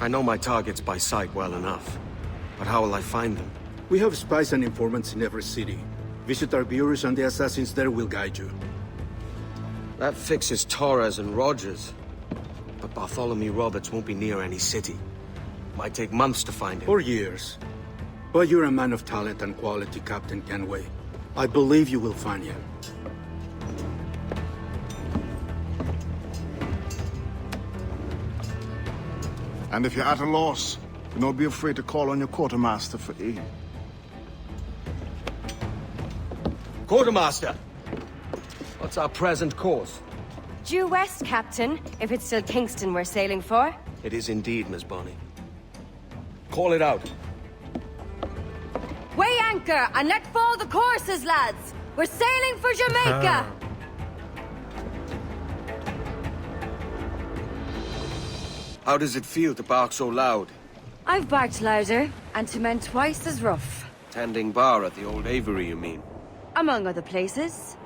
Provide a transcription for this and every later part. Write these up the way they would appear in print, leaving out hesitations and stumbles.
I know my targets by sight well enough. But how will I find them? We have spies and informants in every city. Visit our bureaus and the assassins there will guide you. That fixes Torres and Rogers. But Bartholomew Roberts won't be near any city. Might take months to find him. Or years. But you're a man of talent and quality, Captain Kenway. I believe you will find him. And if you're at a loss, do not be afraid to call on your quartermaster for aid. Quartermaster! What's our present course? Due west, Captain, if it's still Kingston we're sailing for. It is indeed, Miss Bonny. Call it out. Weigh anchor and let fall the courses, lads! We're sailing for Jamaica! How does it feel to bark so loud? I've barked louder, and to men twice as rough. Tending bar at the old Avery, you mean? Among other places.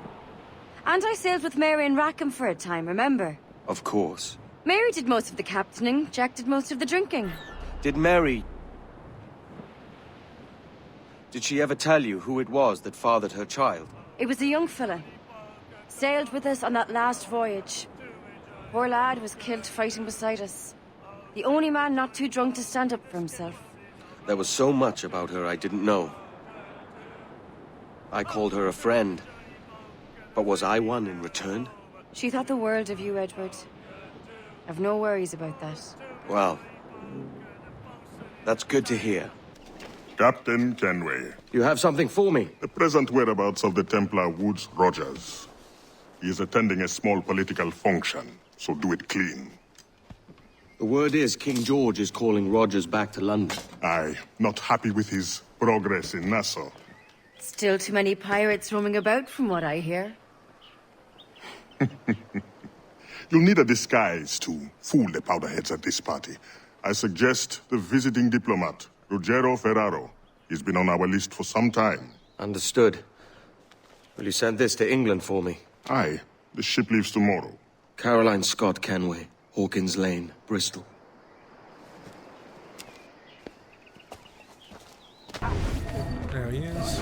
And I sailed with Mary and Rackham for a time, remember? Of course. Mary did most of the captaining, Jack did most of the drinking. Did Mary... Did she ever tell you who it was that fathered her child? It was a young fella. Sailed with us on that last voyage. Poor lad was killed fighting beside us. The only man not too drunk to stand up for himself. There was so much about her I didn't know. I called her a friend. But was I one in return? She thought the world of you, Edward. I've no worries about that. Well, that's good to hear. Captain Kenway. You have something for me? The present whereabouts of the Templar Woods Rogers. He is attending a small political function, so do it clean. The word is King George is calling Rogers back to London. Aye, not happy with his progress in Nassau. Still too many pirates roaming about, from what I hear. You'll need a disguise to fool the powderheads at this party. I suggest the visiting diplomat, Ruggiero Ferraro. He's been on our list for some time. Understood. Will you send this to England for me? Aye, the ship leaves tomorrow. Caroline Scott Kenway, Hawkins Lane, Bristol. There he is.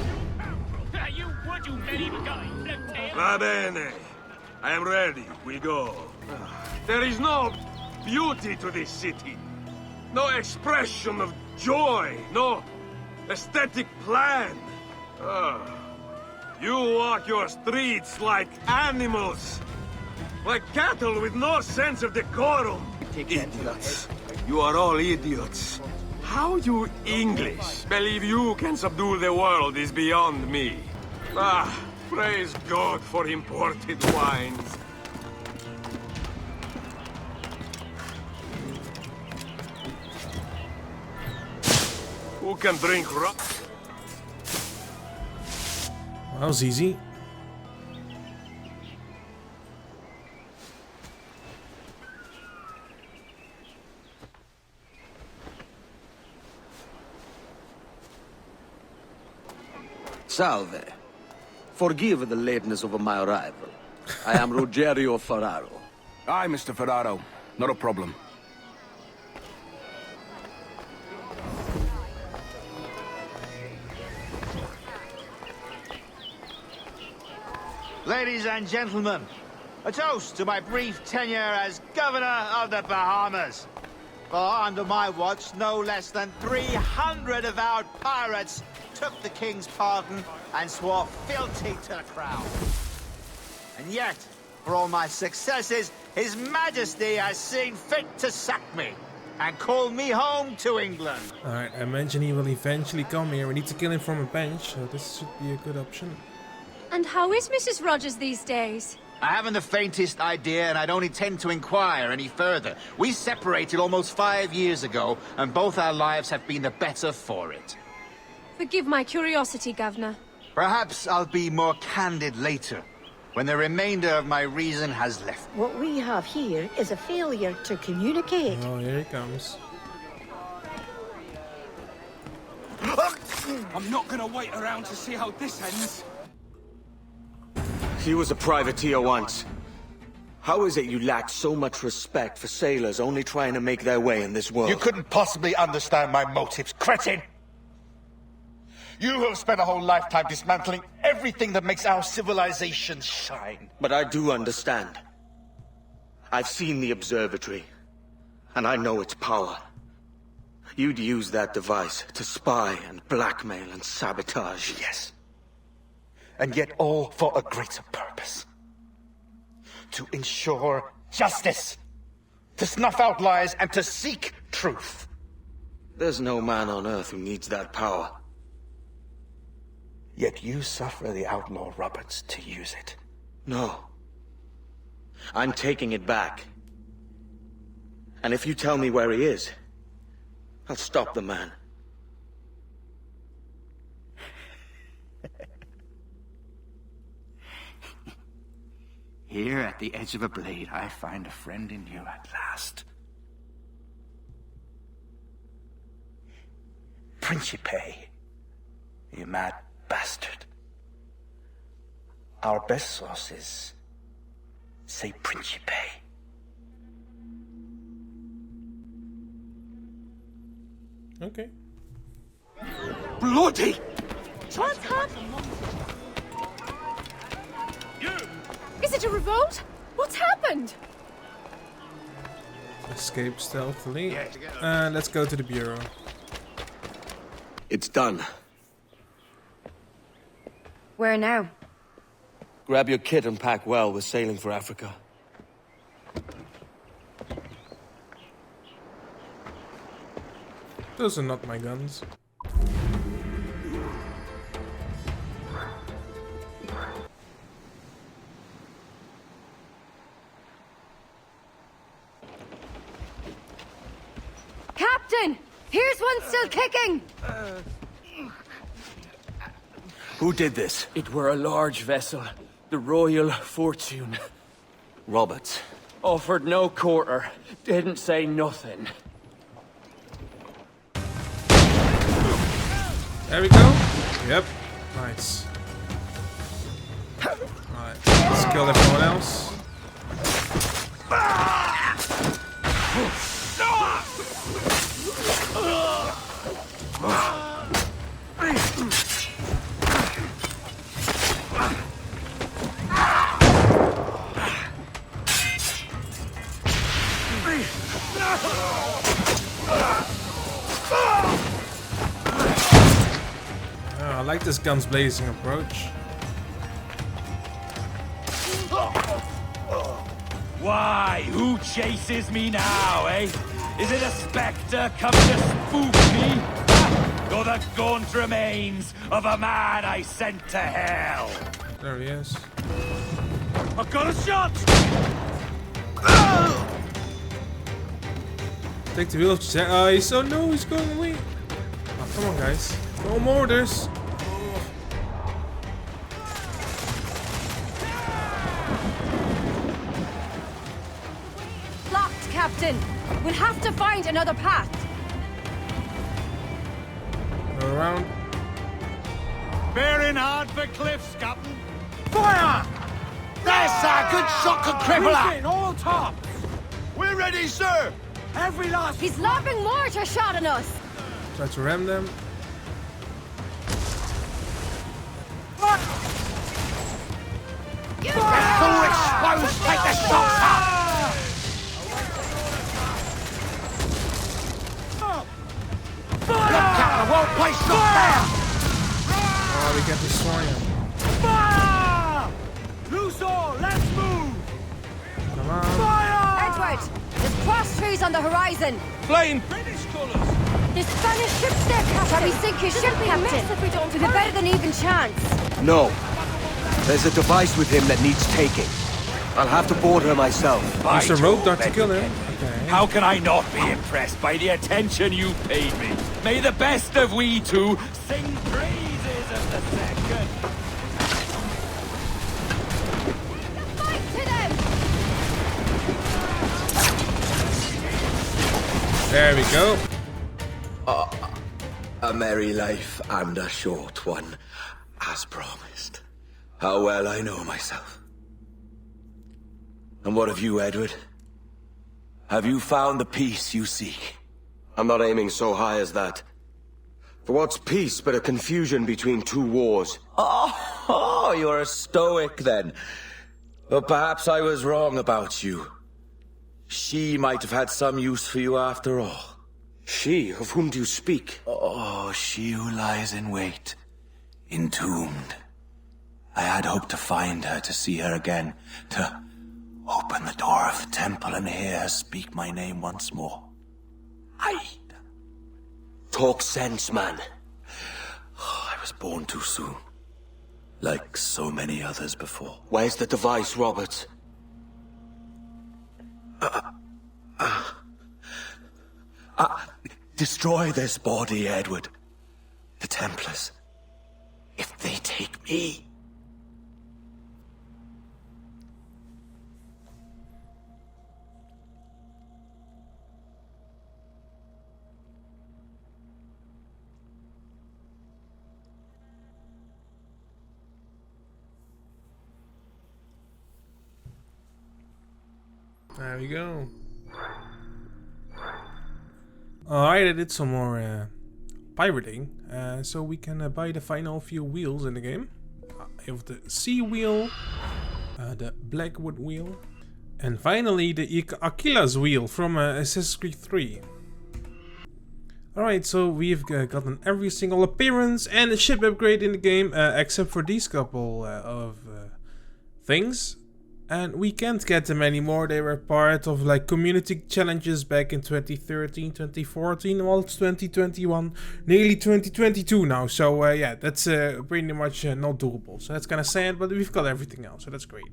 Va bene. I am ready. We go. There is no beauty to this city. No expression of joy. No aesthetic plan. You walk your streets like animals. Like cattle with no sense of decorum. Idiots. You are all idiots. How you English believe you can subdue the world is beyond me. Praise God for imported wines. Who can drink rum? That was easy. Salve. Forgive the lateness of my arrival. I am Ruggiero Ferraro. Aye, Mr. Ferraro. Not a problem. Ladies and gentlemen, a toast to my brief tenure as Governor of the Bahamas. For under my watch, no less than 300 avowed pirates took the King's pardon and swore fealty to the crown. And yet, for all my successes, His Majesty has seen fit to sack me and call me home to England. Alright, I mentioned he will eventually come here. We need to kill him from a bench, so this should be a good option. And how is Mrs. Rogers these days? I haven't the faintest idea, and I don't intend to inquire any further. We separated almost 5 years ago, and both our lives have been the better for it. Forgive my curiosity, Governor. Perhaps I'll be more candid later, when the remainder of my reason has left. What we have here is a failure to communicate. Oh, here he comes. I'm not gonna wait around to see how this ends. He was a privateer once. How is it you lack so much respect for sailors only trying to make their way in this world? You couldn't possibly understand my motives, cretin! You have spent a whole lifetime dismantling everything that makes our civilization shine. But I do understand. I've seen the observatory, and I know its power. You'd use that device to spy and blackmail and sabotage. Yes. And yet all for a greater purpose. To ensure justice. To snuff out lies and to seek truth. There's no man on Earth who needs that power. Yet you suffer the outlaw Roberts to use it. No. I'm taking it back. And if you tell me where he is, I'll stop the man. Here at the edge of a blade, I find a friend in you at last. Principe, you mad bastard. Our best sources say Principe. Okay. Bloody! What's happened? Is it a revolt? What's happened? Escape stealthily. Let's go to the bureau. It's done. Where now? Grab your kit and pack well. We're sailing for Africa. Those are not my guns. Captain! Here's one still kicking! Who did this? It were a large vessel, the Royal Fortune. Roberts. Offered no quarter, didn't say nothing. There we go. Yep. Nice. Alright, let's kill everyone else. I like this guns blazing approach. Why? Who chases me now, eh? Is it a spectre come to spook me? Or the gaunt remains of a man I sent to hell? There he is. I've got a shot! Take the wheel of Jack. Oh, he's so no, he's going away. Oh, come on, guys. No more this. Locked, Captain. We'll have to find another path. Go around. Bearing hard for cliffs, Captain. Fire! That's a good shot, could cripple her! In all tops! We're ready, sir! Every last... He's lobbing mortar shot on us. Try to ram them. It's all exposed! Take the shots out! Look, Captain, well placed shot there! Oh, we can destroy him. Fire! Loose all, let's move! Come on. Fire! Edward, there's cross trees on the horizon. Flying British colours! There's Spanish ships there, Captain. Shall we sink his ship, Captain? If we don't We've a better than even chance. No. There's a device with him that needs taking. I'll have to board her myself. Use the rope dart to kill him. Okay. How can I not be impressed by the attention you paid me? May the best of we two sing praises of the second. Fight to them! There we go. A merry life and a short one, as promised. How well I know myself. And what of you, Edward? Have you found the peace you seek? I'm not aiming so high as that. For what's peace but a confusion between two wars? Oh, you're a stoic then. Well, perhaps I was wrong about you. She might have had some use for you after all. She? Of whom do you speak? Oh, she who lies in wait, entombed. I had hoped to find her, to see her again, to open the door of the temple and hear her speak my name once more. Talk sense, man. Oh, I was born too soon. Like so many others before. Where's the device, Robert? Destroy this body, Edward. The Templars. If they take me... There we go. Alright, I did some more pirating, so we can buy the final few wheels in the game. I have the sea wheel, the blackwood wheel, and finally the Aquila's wheel from Assassin's Creed 3. Alright, so we've gotten every single appearance and a ship upgrade in the game, except for these couple of things. And we can't get them anymore. They were part of like community challenges back in 2013, 2014. Well, it's 2021, nearly 2022 now. So yeah, that's pretty much not doable. So that's kind of sad, but we've got everything else, so that's great.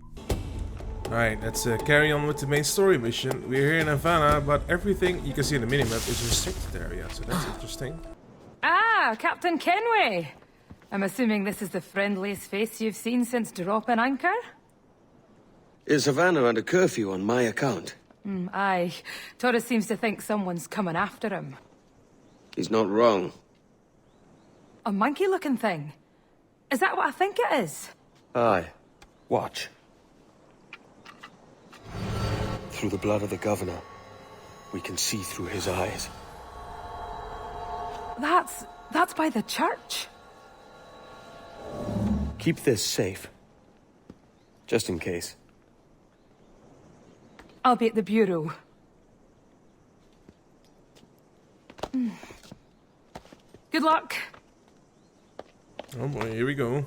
Alright, let's carry on with the main story mission. We're here in Havana, but everything you can see in the minimap is a restricted area, so that's interesting. Ah, Captain Kenway. I'm assuming this is the friendliest face you've seen since dropping anchor? Is Havana under curfew on my account? Aye. Torres seems to think someone's coming after him. He's not wrong. A monkey-looking thing? Is that what I think it is? Aye. Watch. Through the blood of the governor, we can see through his eyes. That's by the church? Keep this safe. Just in case. I'll be at the bureau. Good luck. Oh boy, here we go.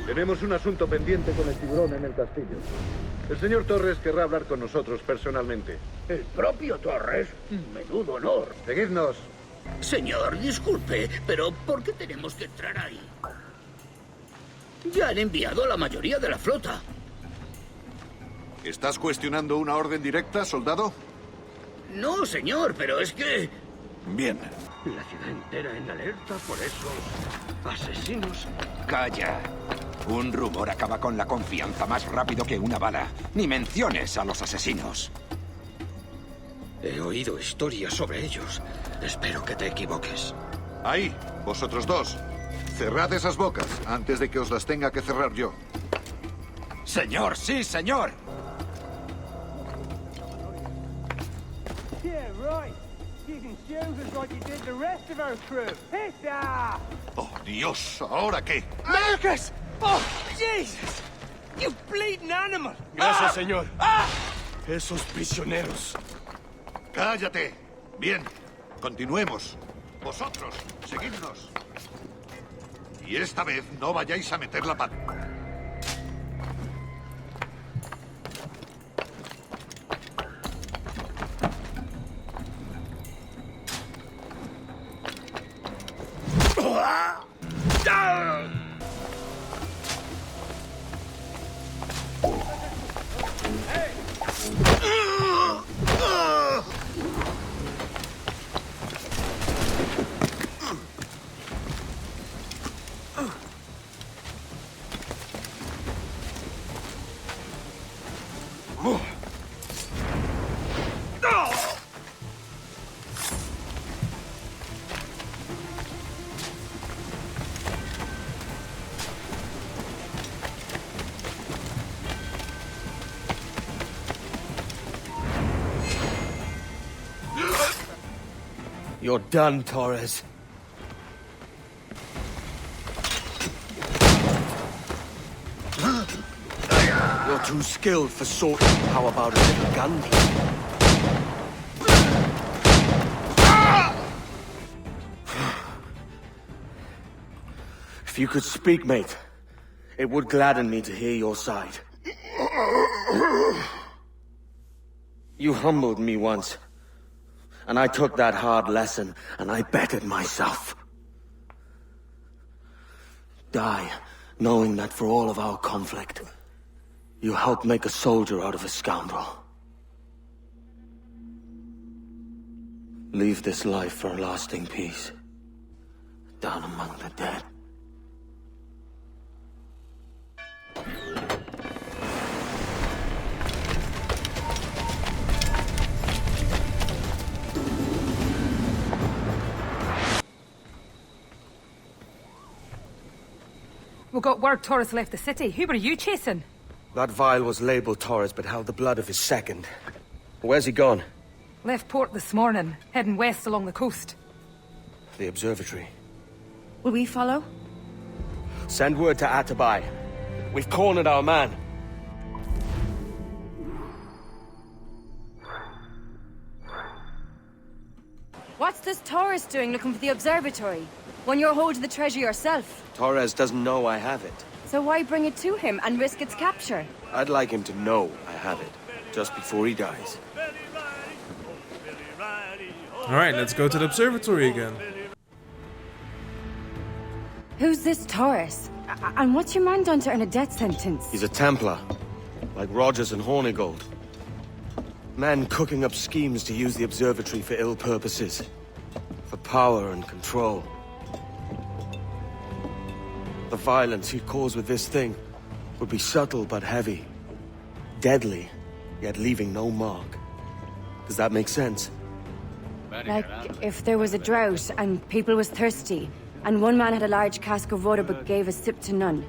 Tenemos un asunto pendiente con el tiburón en el castillo. El señor Torres querrá hablar con nosotros personalmente. ¿El propio Torres? Menudo honor. Seguidnos. Señor, disculpe, pero ¿por qué tenemos que entrar ahí? Ya han enviado a la mayoría de la flota. ¿Estás cuestionando una orden directa, soldado? No, señor, pero es que... Bien. La ciudad entera en alerta por esos asesinos. Calla. Un rumor acaba con la confianza más rápido que una bala. Ni menciones a los asesinos. He oído historias sobre ellos. Espero que te equivoques. Ahí, vosotros dos. Cerrad esas bocas antes de que os las tenga que cerrar yo. Señor, sí, señor. Oh, Dios, ¿ahora qué? Marcus! Oh, Jesus! You bleeding animal! Gracias, señor. Esos prisioneros. ¡Cállate! Bien, continuemos. Vosotros, seguidnos. Y esta vez no vayáis a meter la pata. You're done, Torres. You're too skilled for sorting. How about a little gun play? If you could speak, mate, it would gladden me to hear your side. You humbled me once, and I took that hard lesson, and I bettered myself. Die, knowing that for all of our conflict, you helped make a soldier out of a scoundrel. Leave this life for a lasting peace, down among the dead. We got word Torres left the city. Who were you chasing? That vial was labeled Torres, but held the blood of his second. Where's he gone? Left port this morning, heading west along the coast. The observatory. Will we follow? Send word to Ah Tabai. We've cornered our man. What's this Torres doing looking for the observatory? When you're holding the treasure yourself? Torres doesn't know I have it. So why bring it to him and risk its capture? I'd like him to know I have it, just before he dies. Alright, let's go to the observatory again. Who's this Torres? And what's your man done to earn a death sentence? He's a Templar, like Rogers and Hornigold. Men cooking up schemes to use the observatory for ill purposes. For power and control. The violence he'd cause with this thing would be subtle but heavy. Deadly, yet leaving no mark. Does that make sense? Like, if there was a drought and people was thirsty, and one man had a large cask of water but gave a sip to none,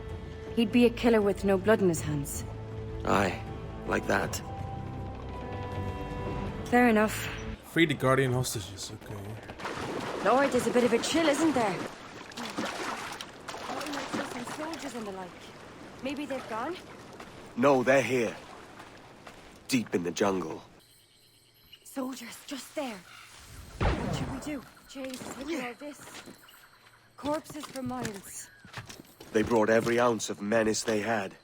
he'd be a killer with no blood in his hands. Aye, like that. Fair enough. Free the Guardian hostages, okay. Lord, there's a bit of a chill, isn't there? Some soldiers and the like. Maybe they've gone? No, they're here. Deep in the jungle. Soldiers, just there. What should we do? Chase, look at all this. Corpses for miles. They brought every ounce of menace they had.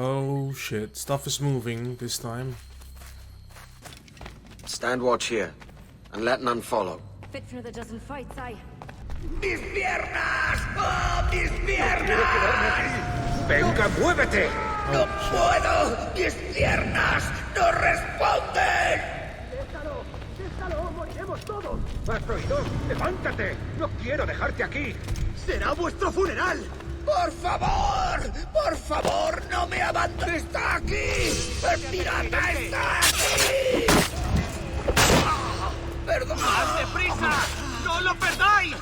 Oh shit, stuff is moving this time. Stand watch here, and let none follow. Fit for another dozen fights, aye. ¡Mis piernas! ¡Oh, mis piernas! ¡Venga, muévete! ¡No puedo! ¡Mis piernas no responden! ¡Déjalo! ¡Déjalo! ¡Moriremos todos! ¡Has oído! ¡Levántate! ¡No quiero dejarte aquí! ¡Será vuestro funeral! ¡Por favor! ¡Por favor, no me abandones! ¡Está aquí! ¡El pirata está aquí! ¡Perdón! ¡Más deprisa! ¡No lo perdáis!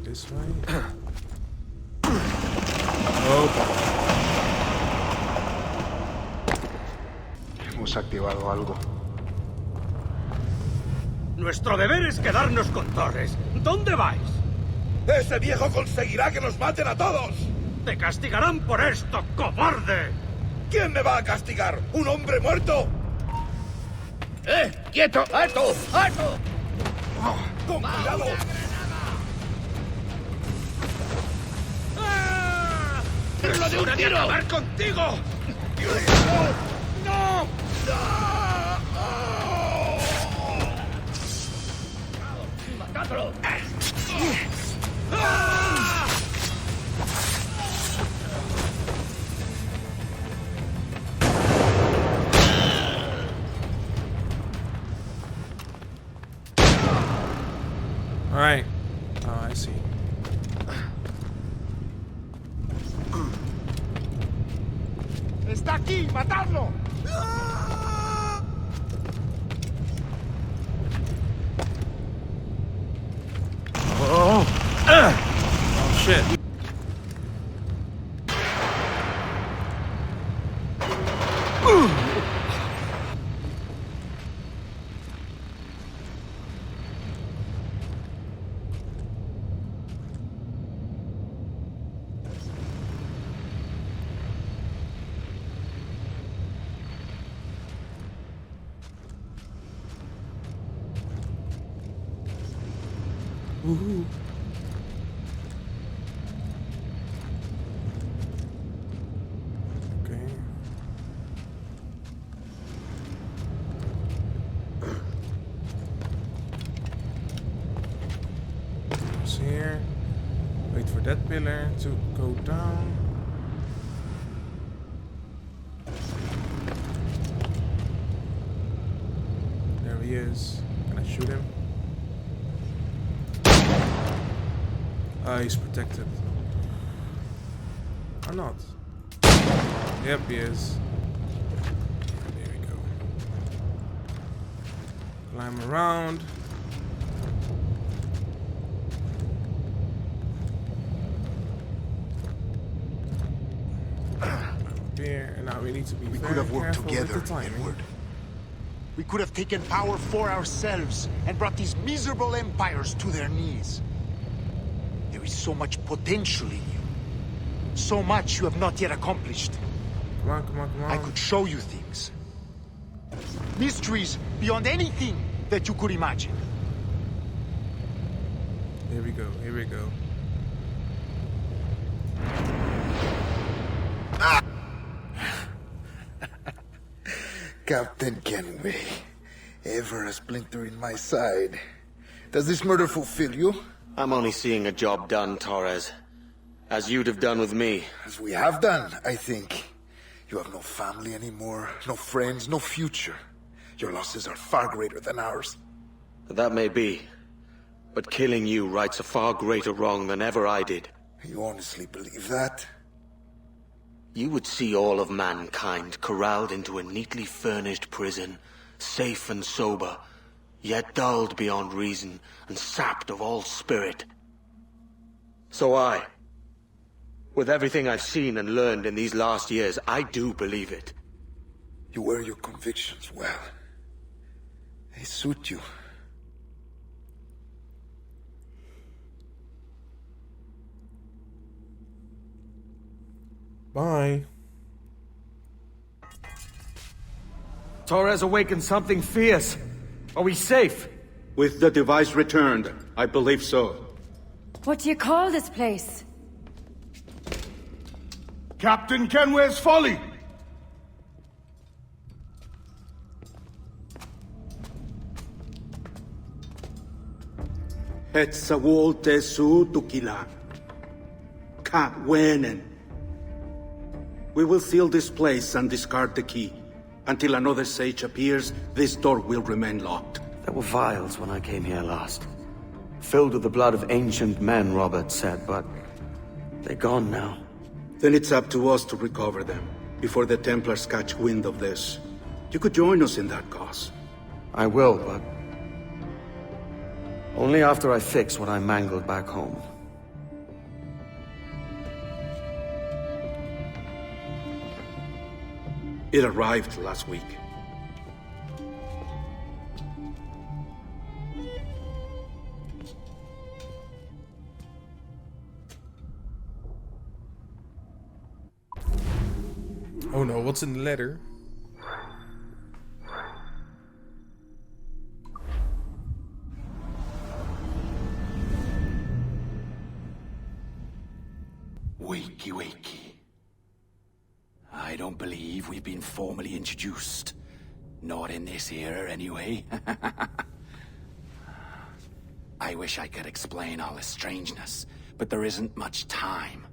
This way. Oh. hemos activado algo. Nuestro deber es quedarnos con Torres. ¿Dónde vais? ¡Ese viejo conseguirá que nos maten a todos! ¡Te castigarán por esto, cobarde! ¿Quién me va a castigar? ¿Un hombre muerto? ¡Quieto! ¡Alto! ¡Alto! ¡Con cuidado! ¡Lo de un tiro! ¡Acabar contigo! ¡No! ¡Matadlo! All right. Oh, I see. ¡Está aquí! ¡Matadlo! Oh shit. Woohoo. Okay. It's here. Wait for that pillar to go down. There he is. Can I shoot him? He's protected. Or not. Yep, he is. There we go. Climb around. Up here. And now we need to be We could have worked careful together, with the timing. Edward. We could have taken power for ourselves and brought these miserable empires to their knees. There is so much potential in you. So much you have not yet accomplished. Come on, come on, come on. I could show you things. Mysteries beyond anything that you could imagine. Here we go, here we go. Captain Kenway, ever a splinter in my side. Does this murder fulfill you? I'm only seeing a job done, Torres. As you'd have done with me. As we have done, I think. You have no family anymore, no friends, no future. Your losses are far greater than ours. That may be. But killing you rights a far greater wrong than ever I did. You honestly believe that? You would see all of mankind corralled into a neatly furnished prison, safe and sober, yet dulled beyond reason and sapped of all spirit. So with everything I've seen and learned in these last years, I do believe it. You wear your convictions well. They suit you. Bye. Torres awakened something fierce. Are we safe? With the device returned, I believe so. What do you call this place? Captain Kenway's folly! Hetzawol tesu tukila. Ka wenen. We will seal this place and discard the key. Until another sage appears, this door will remain locked. There were vials when I came here last. Filled with the blood of ancient men, Robert said, but they're gone now. Then it's up to us to recover them, before the Templars catch wind of this. You could join us in that cause. I will, but only after I fix what I mangled back home. It arrived last week. what's in the letter. Wakey, wakey. I don't believe we've been formally introduced. Not in this era, anyway. I wish I could explain all the strangeness, but there isn't much time.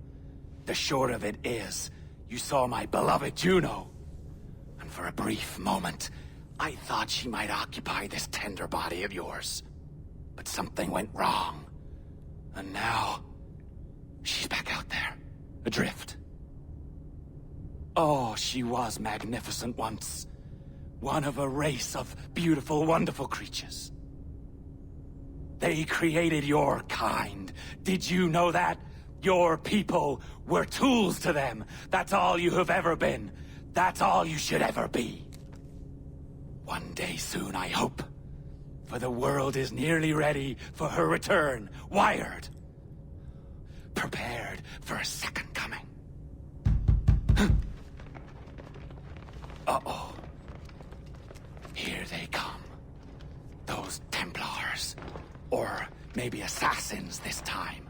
The short of it is, you saw my beloved Juno. And for a brief moment, I thought she might occupy this tender body of yours. But something went wrong. And now, she's back out there, adrift. Oh, she was magnificent once. One of a race of beautiful, wonderful creatures. They created your kind. Did you know that? Your people were tools to them. That's all you have ever been. That's all you should ever be. One day soon, I hope. For the world is nearly ready for her return. Wired. Prepared for a second coming. Uh-oh. Here they come. Those Templars. Or maybe assassins this time.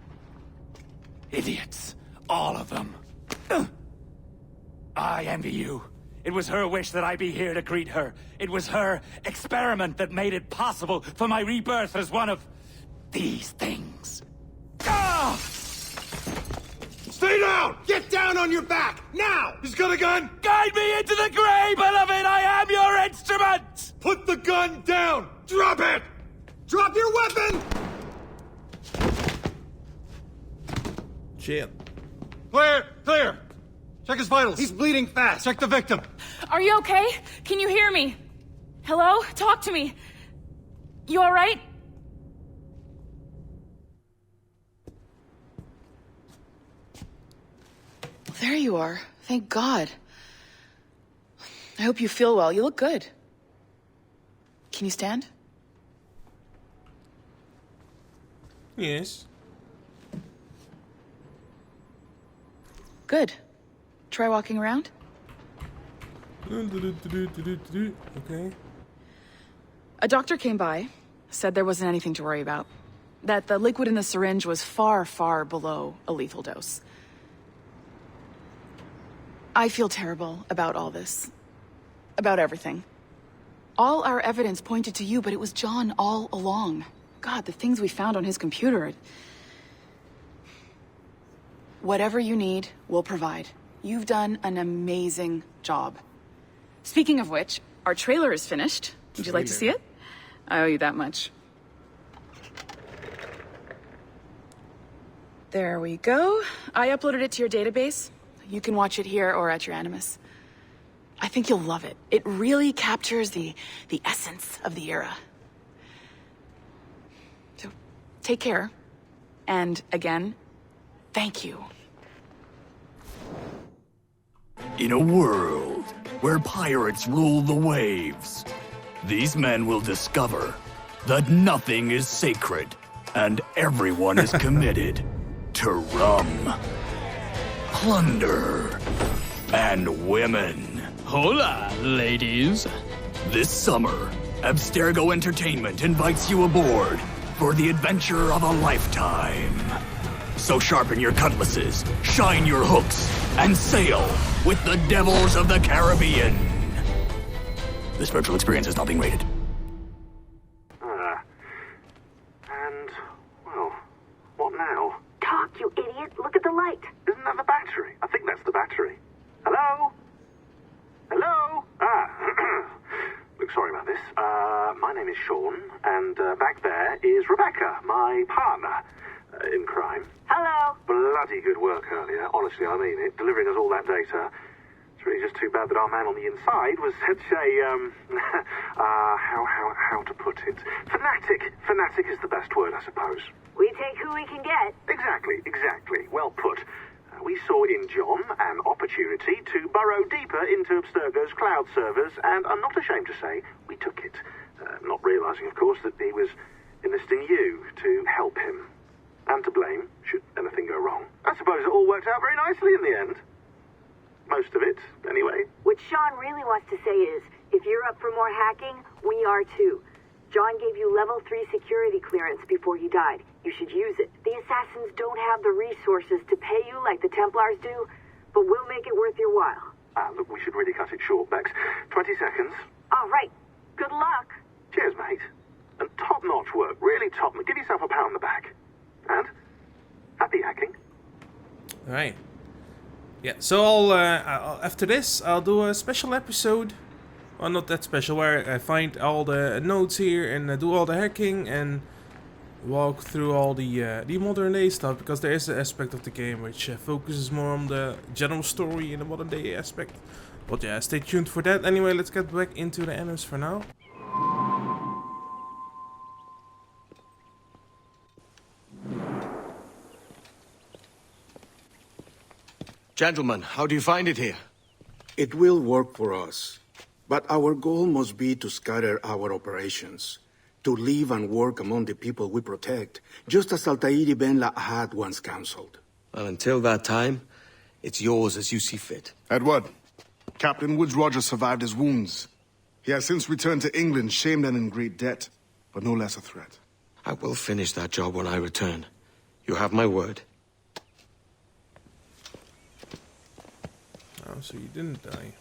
Idiots. All of them. I envy you. It was her wish that I be here to greet her. It was her experiment that made it possible for my rebirth as one of these things. Ah! Stay down! Get down on your back! Now! He's got a gun! Guide me into the grave, beloved! I am your instrument! Put the gun down! Drop it! Drop your weapon! Shit. Clear! Clear! Check his vitals. He's bleeding fast. Check the victim. Are you okay? Can you hear me? Hello? Talk to me. You alright? There you are. Thank God. I hope you feel well. You look good. Can you stand? Yes. Good. Try walking around. Okay. A doctor came by, said there wasn't anything to worry about. That the liquid in the syringe was far, far below a lethal dose. I feel terrible about all this. About everything. All our evidence pointed to you, but it was John all along. God, the things we found on his computer. Whatever you need, we'll provide. You've done an amazing job. Speaking of which, our trailer is finished. Would you like to see it? I owe you that much. There we go. I uploaded it to your database. You can watch it here or at your Animus. I think you'll love it. It really captures the essence of the era. So, take care. And again, thank you. In a world where pirates rule the waves, these men will discover that nothing is sacred and everyone is committed to rum, plunder, and women. Hola, ladies. This summer, Abstergo Entertainment invites you aboard for the adventure of a lifetime. So sharpen your cutlasses, shine your hooks, and sail with the devils of the Caribbean. This virtual experience is not being rated. And, well, what now? Talk, you idiot. Look at the light. Isn't that the battery? I think that's the battery. Hello? Hello? Look, sorry about this. My name is Sean, and back there is Rebecca, my partner in crime. Hello. Bloody good work earlier. Honestly, I mean it. Delivering us all that data. It's really just too bad that our man on the inside was such a, how to put it? Fanatic. Fanatic is the best word, I suppose. We take who we can get. Exactly. Well put. We saw in John an opportunity to burrow deeper into Abstergo's cloud servers, and I'm not ashamed to say we took it. Not realizing, of course, that he was enlisting you to help him. And to blame, should anything go wrong. I suppose it all worked out very nicely in the end. Most of it, anyway. What Sean really wants to say is, if you're up for more hacking, we are too. John gave you level 3 security clearance before he died. You should use it. The assassins don't have the resources to pay you like the Templars do, but we'll make it worth your while. Look, we should really cut it short, Bex. 20 seconds. All right. Good luck. Cheers, mate. And top-notch work. Really top. Give yourself a pat on the back. And happy hacking. All right. Yeah, so I'll after this, I'll do a special episode. Well, not that special, where I find all the notes here and do all the hacking and walk through all the modern day stuff, because there is an aspect of the game which focuses more on the general story in the modern day aspect. But yeah, stay tuned for that. Anyway, let's get back into the animes for now. Gentlemen, how do you find it here? It will work for us. But our goal must be to scatter our operations. To live and work among the people we protect, just as Altair Ben Lahad once counseled. Well, until that time, it's yours as you see fit. Edward, Captain Woods Rogers survived his wounds. He has since returned to England, shamed and in great debt, but no less a threat. I will finish that job when I return. You have my word. Oh, so you didn't die.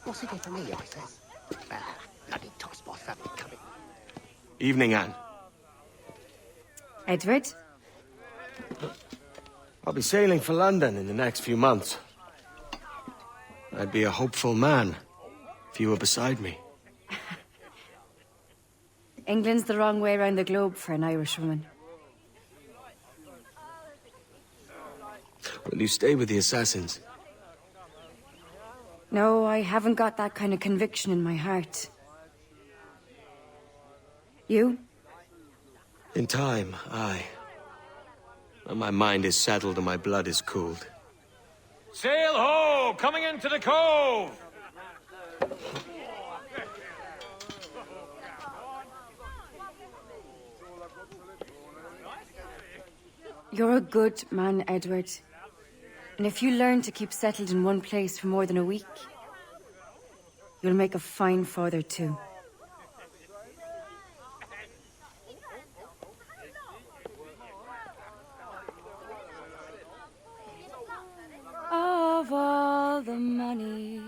What's it for me, I says? Bloody tossboss have me coming. Evening, Anne. Edward? I'll be sailing for London in the next few months. I'd be a hopeful man if you were beside me. England's the wrong way around the globe for an Irish woman. Will you stay with the assassins? No, I haven't got that kind of conviction in my heart. You? In time, aye. When my mind is settled and my blood is cooled. Sail ho! Coming into the cove! You're a good man, Edward. And if you learn to keep settled in one place for more than a week, you'll make a fine father too. Of all the money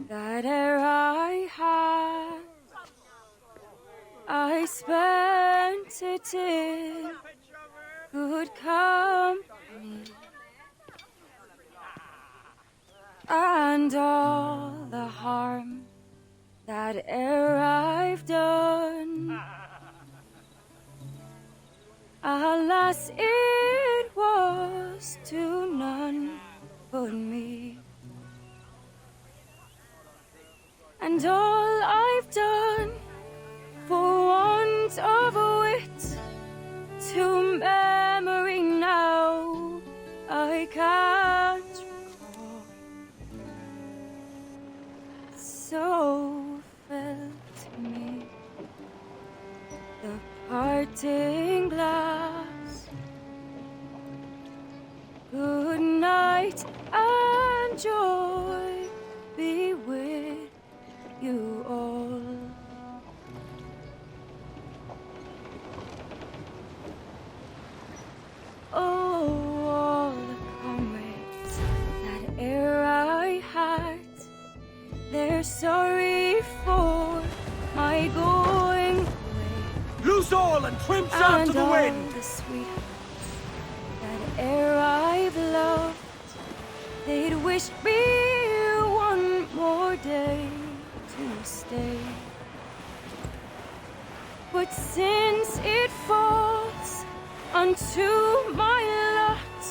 that e'er I had, I spent it in good company. And all the harm that e'er I've done, alas, it was to none but me. And all I've done for want of wit, to memory now I can't. So felt me the parting glass. Good night and joy be with you all. Oh, all the comrades that e'er I had, they're sorry for my going away. Loose all and trim out to the wind! And all the sweethearts that e'er I've loved, they'd wish me one more day to stay. But since it falls unto my lot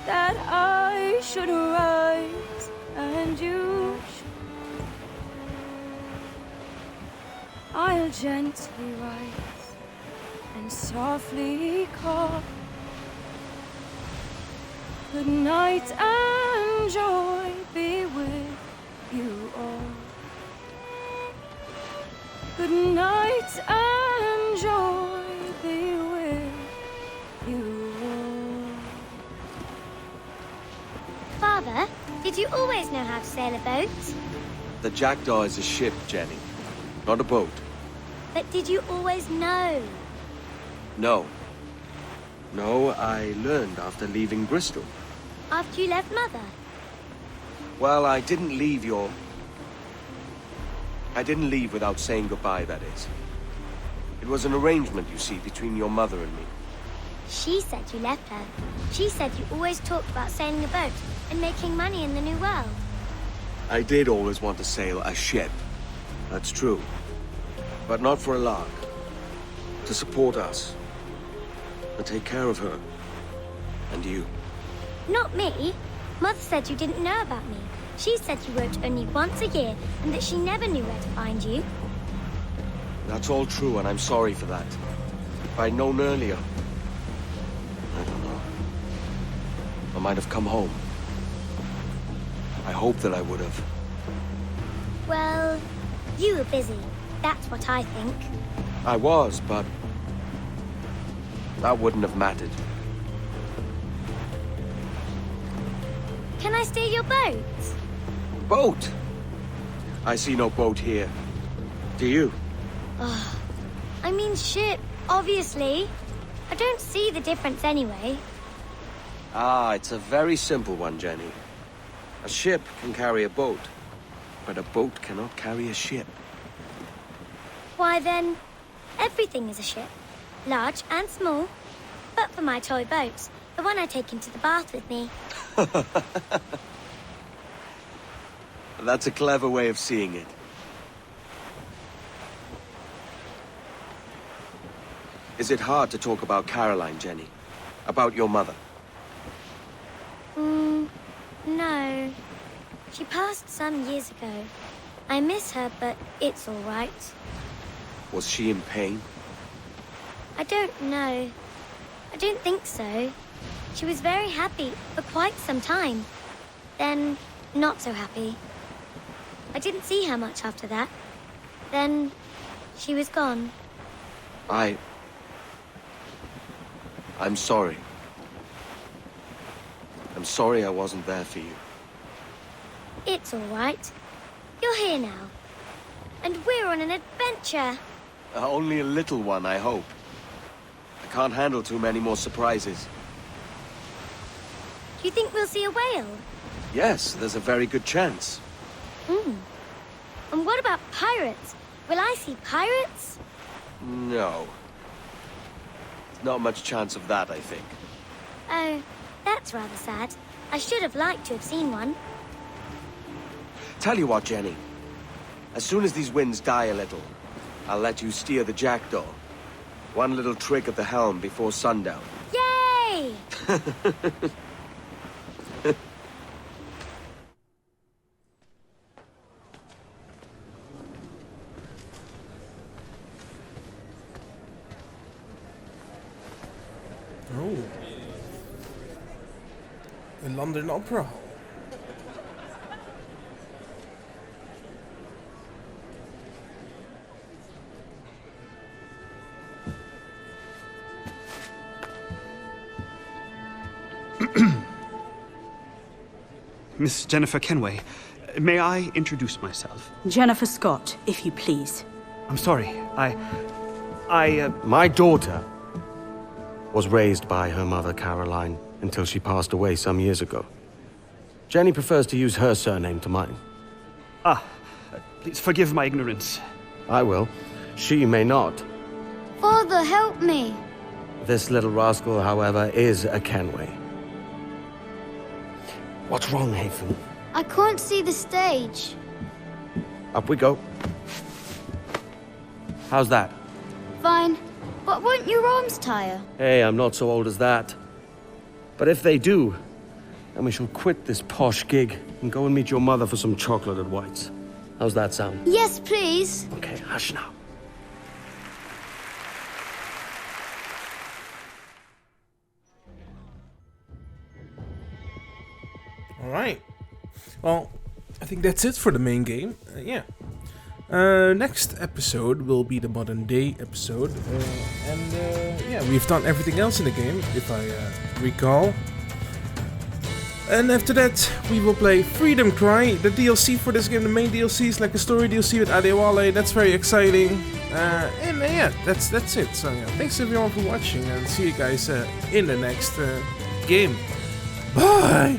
that I should rise and you should, I'll gently rise and softly call. Good night and joy be with you all. Good night and joy be with you all. Father? Did you always know how to sail a boat? The Jackdaw is a ship, Jenny, not a boat. But did you always know? No. No, I learned after leaving Bristol. After you left Mother? Well, I didn't leave without saying goodbye, that is. It was an arrangement, you see, between your mother and me. She said you left her. She said you always talked about sailing a boat and making money in the New World. I did always want to sail a ship. That's true. But not for a lark. To support us. To take care of her. And you. Not me. Mother said you didn't know about me. She said you wrote only once a year and that she never knew where to find you. That's all true, and I'm sorry for that. If I'd known earlier... I don't know. I might have come home. I hope that I would have. Well, you were busy. That's what I think. I was, but... that wouldn't have mattered. Can I steal your boat? Boat? I see no boat here. Do you? Oh, I mean ship, obviously. I don't see the difference anyway. Ah, it's a very simple one, Jenny. A ship can carry a boat, but a boat cannot carry a ship. Why then, everything is a ship. Large and small. But for my toy boat, the one I take into the bath with me. That's a clever way of seeing it. Is it hard to talk about Caroline, Jenny? About your mother? No. She passed some years ago. I miss her, but it's all right. Was she in pain? I don't know. I don't think so. She was very happy for quite some time. Then, not so happy. I didn't see her much after that. Then, she was gone. I'm sorry. I'm sorry I wasn't there for you. It's all right. You're here now. And we're on an adventure. Only a little one, I hope. I can't handle too many more surprises. Do you think we'll see a whale? Yes, there's a very good chance. And what about pirates? Will I see pirates? No. Not much chance of that, I think. Oh, that's rather sad. I should have liked to have seen one. Tell you what, Jenny. As soon as these winds die a little, I'll let you steer the Jackdaw. One little trick at the helm before sundown. Yay! Oh. The London Opera. Miss Jennifer Kenway, may I introduce myself? Jennifer Scott, if you please. I'm sorry, My daughter was raised by her mother, Caroline, until she passed away some years ago. Jenny prefers to use her surname to mine. Please forgive my ignorance. I will. She may not. Father, help me. This little rascal, however, is a Kenway. What's wrong, Hafen? I can't see the stage. Up we go. How's that? Fine. But won't your arms tire? Hey, I'm not so old as that. But if they do, then we shall quit this posh gig and go and meet your mother for some chocolate at White's. How's that sound? Yes, please. Okay, hush now. Alright. Well, I think that's it for the main game. Yeah. Next episode will be the modern day episode. Yeah, we've done everything else in the game, if I recall. And after that, we will play Freedom Cry, the DLC for this game. The main DLC is like a story DLC with Adewale. That's very exciting. And yeah, that's it. So yeah, thanks everyone for watching, and see you guys in the next game. Bye!